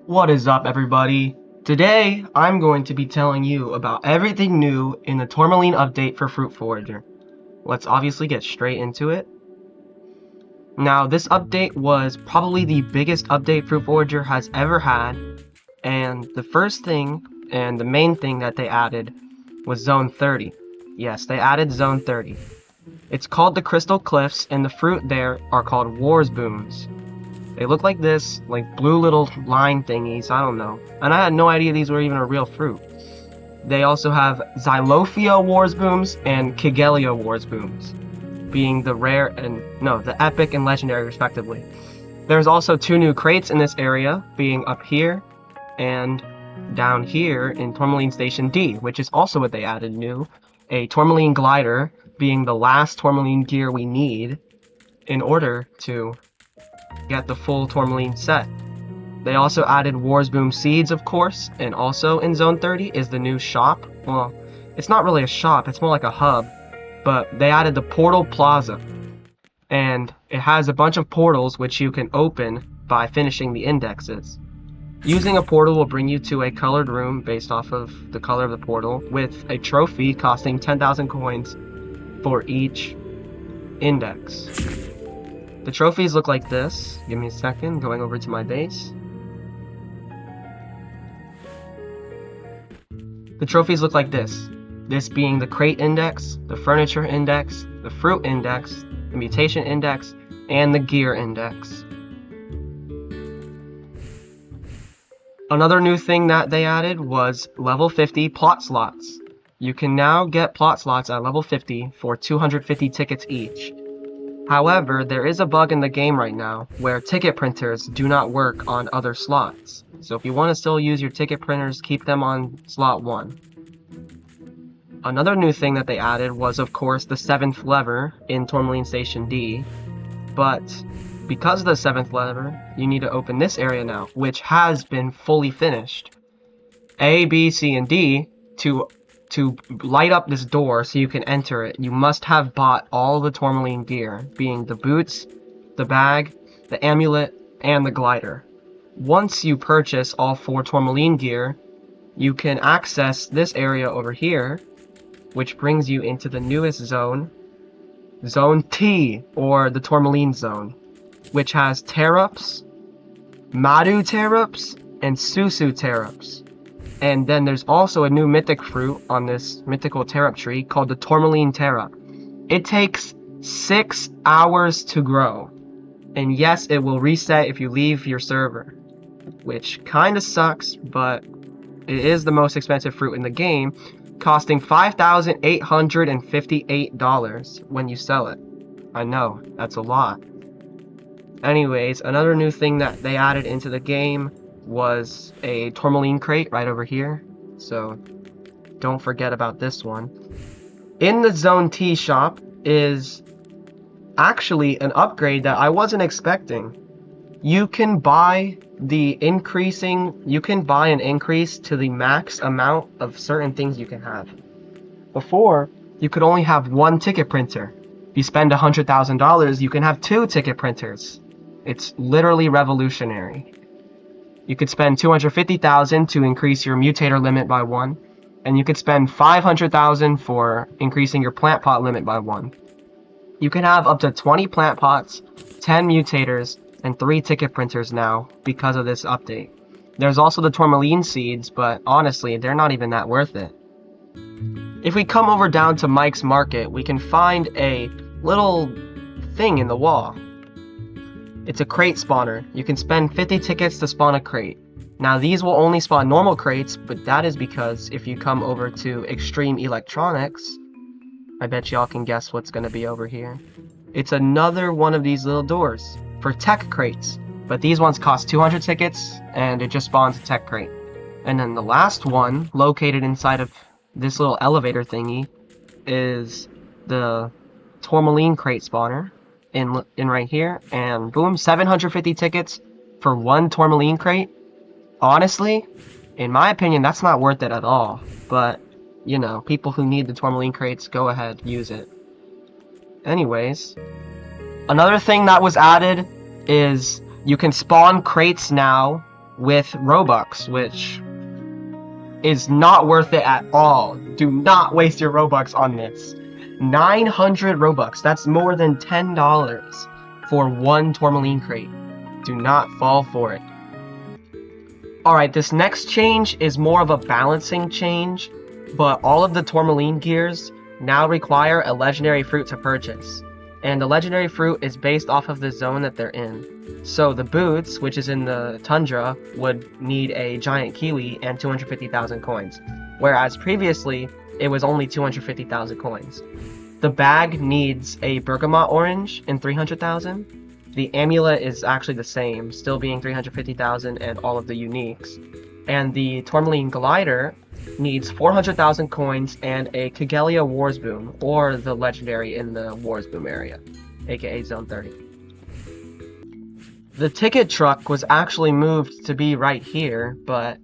What is up, everybody? Today, I'm going to be telling you about everything new in the Tourmaline update for Fruit Forager. Let's obviously get straight into it. Now, this update was probably the biggest update Fruit Forager has ever had, and the first thing, and the main thing that they added, was Zone 30. Yes, they added Zone 30. It's called the Crystal Cliffs, and the fruit there are called Wars Booms. They look like this, like blue little line thingies, I don't know. And I had no idea these were even a real fruit. They also have Xylophia Wars Booms and Kigelia Wars Booms, being the rare and, the epic and legendary respectively. There's also two new crates in this area, being up here and down here in Tourmaline Station D, which is also what they added new. A Tourmaline glider being the last Tourmaline gear we need in order to get the full Tourmaline set. They also added Wars Boom seeds, of course, and also in Zone 30 is the new shop. Well, it's not really a shop, it's more like a hub, but they added the Portal Plaza. And it has a bunch of portals which you can open by finishing the indexes. Using a portal will bring you to a colored room based off of the color of the portal, with a trophy costing 10,000 coins for each index. The trophies look like this. Give me a second, going over to my base. The trophies look like this. This being the crate index, the furniture index, the fruit index, the mutation index, and the gear index. Another new thing that they added was level 50 plot slots. You can now get plot slots at level 50 for 250 tickets each. However, there is a bug in the game right now where ticket printers do not work on other slots. So if you want to still use your ticket printers, keep them on slot 1. Another new thing that they added was, of course, the 7th lever in Tourmaline Station D. But because of the 7th lever, you need to open this area now, which has been fully finished. A, B, C, and D, to light up this door so you can enter it, you must have bought all the Tourmaline gear, being the boots, the bag, the amulet, and the glider. Once you purchase all 4 Tourmaline gear, you can access this area over here, which brings you into the newest zone, Zone T, or the Tourmaline Zone, which has Terups, Madu Terups, and Susu Terups. And then there's also a new mythic fruit on this mythical terup tree called the Tourmaline terup. It takes 6 hours to grow. And yes, it will reset if you leave your server, which kinda sucks, but it is the most expensive fruit in the game, costing $5,858 when you sell it. I know, that's a lot. Anyways, another new thing that they added into the game was a Tourmaline crate right over here, so don't forget about this one. In the Zone T shop is actually an upgrade that I wasn't expecting. You can buy an increase to the max amount of certain things you can have. Before, you could only have 1 ticket printer. If you spend $100,000, you can have 2 ticket printers. It's literally revolutionary. You could spend $250,000 to increase your mutator limit by 1, and you could spend $500,000 for increasing your plant pot limit by 1. You can have up to 20 plant pots, 10 mutators, and 3 ticket printers now because of this update. There's also the Tourmaline seeds, but honestly, they're not even that worth it. If we come over down to Mike's Market, we can find a little thing in the wall. It's a crate spawner. You can spend 50 tickets to spawn a crate. Now these will only spawn normal crates, but that is because if you come over to Extreme Electronics, I bet y'all can guess what's going to be over here. It's another one of these little doors for tech crates, but these ones cost 200 tickets and it just spawns a tech crate. And then the last one, located inside of this little elevator thingy, is the Tourmaline crate spawner. In right here, and boom, 750 tickets for 1 Tourmaline crate. Honestly, in my opinion, that's not worth it at all, but you know, people who need the Tourmaline crates, go ahead, use it. Anyways, another thing that was added is you can spawn crates now with Robux, which is not worth it at all. Do not waste your Robux on this. 900 Robux, that's more than $10 for one tourmaline crate. Do not fall for it. Alright, this next change is more of a balancing change, but all of the tourmaline gears now require a legendary fruit to purchase. And the legendary fruit is based off of the zone that they're in. So the boots, which is in the tundra, would need a giant kiwi and 250,000 coins, whereas previously it was only 250,000 coins. The bag needs a bergamot orange and 300,000. The amulet is actually the same, still being 350,000 and all of the uniques. And the tourmaline glider needs 400,000 coins and a Kagelia Wars Boom, or the legendary in the Wars Boom area, aka Zone 30. The ticket truck was actually moved to be right here, but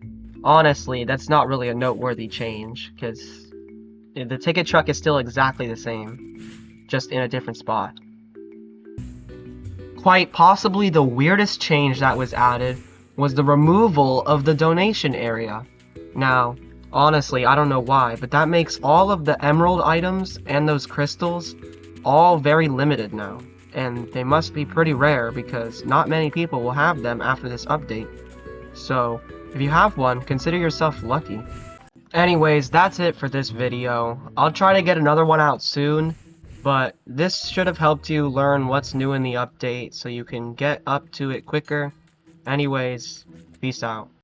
honestly, that's not really a noteworthy change, because the ticket truck is still exactly the same, just in a different spot. Quite possibly the weirdest change that was added was the removal of the donation area. Now, honestly, I don't know why, but that makes all of the emerald items and those crystals all very limited now. And they must be pretty rare because not many people will have them after this update. So, if you have one, consider yourself lucky. Anyways, that's it for this video. I'll try to get another one out soon, but this should have helped you learn what's new in the update so you can get up to it quicker. Anyways, peace out.